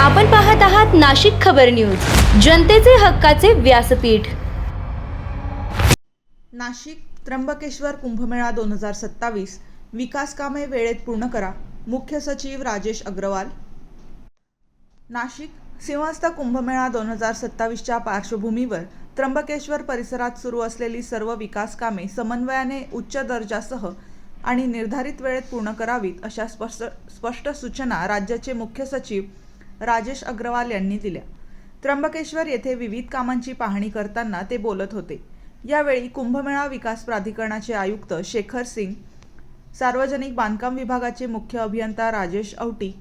आपण पाहत आहात नाशिक खबर न्यूज, जनतेचे हक्काचे व्यासपीठ। नाशिक त्र्यंबकेश्वर कुंभमेळा 2027 विकास कामे वेळेत पूर्ण करा, मुख्य सचिव राजेश अग्रवाल। नाशिक सिंहस्थ कुंभमेळा 2027च्या पार्श्वभूमीवर त्र्यंबकेश्वर परिसरात सुरू असलेली सर्व विकास कामे समन्वयाने उच्च दर्जासह आणि निर्धारित वेळेत पूर्ण करावीत, अशा स्पष्ट सूचना राज्याचे मुख्य सचिव राजेश अग्रवाल यांनी दिल्या। त्र्यंबकेश्वर येथे विविध कामांची पाहणी करताना ते बोलत होते। यावेळी कुंभमेळा विकास प्राधिकरणाचे आयुक्त शेखर सिंग, सार्वजनिक बांधकाम विभागाचे मुख्य अभियंता राजेश औटी,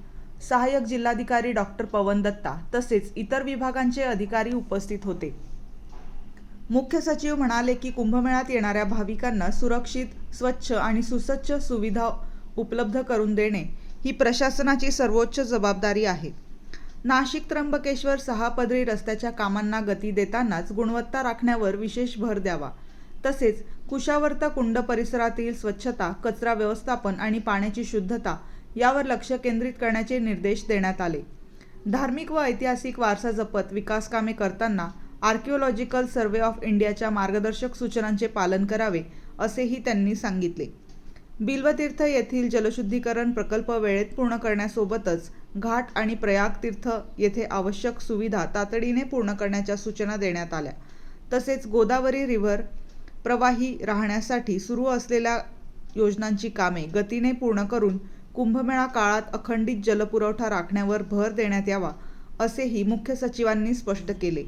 सहाय्यक जिल्हाधिकारी डॉक्टर पवन दत्ता तसेच इतर विभागांचे अधिकारी उपस्थित होते। मुख्य सचिव म्हणाले की कुंभमेळ्यात येणाऱ्या भाविकांना सुरक्षित, स्वच्छ आणि सुसज्ज सुविधा उपलब्ध करून देणे ही प्रशासनाची सर्वोच्च जबाबदारी आहे। नाशिक त्र्यंबकेश्वर 6 पदरी रस्त्याच्या कामांना गती देतानाच गुणवत्ता राखण्यावर विशेष भर द्यावा, तसेच कुशावर्त कुंड परिसरातील स्वच्छता, कचरा व्यवस्थापन आणि पाण्याची शुद्धता यावर लक्ष केंद्रित करण्याचे निर्देश देण्यात आले। धार्मिक व ऐतिहासिक वारसा जपत विकास कामे करताना आर्किओलॉजिकल सर्व्हे ऑफ इंडियाच्या मार्गदर्शक सूचनांचे पालन करावे, असेही त्यांनी सांगितले। बिल्वतीर्थ येथील जलशुद्धीकरण प्रकल्प वेळेत पूर्ण करण्यासोबतच घाट आणि प्रयाग तीर्थ येथे आवश्यक सुविधा तातडीने पूर्ण करण्याच्या सूचना देण्यात आल्या। तसेच गोदावरी रिव्हर प्रवाही राहण्यासाठी सुरू असलेल्या योजनांची कामे गतीने पूर्ण करून कुंभमेळा काळात अखंडित जलपुरवठा राखण्यावर भर देण्यात यावा, असेही मुख्य सचिवांनी स्पष्ट केले।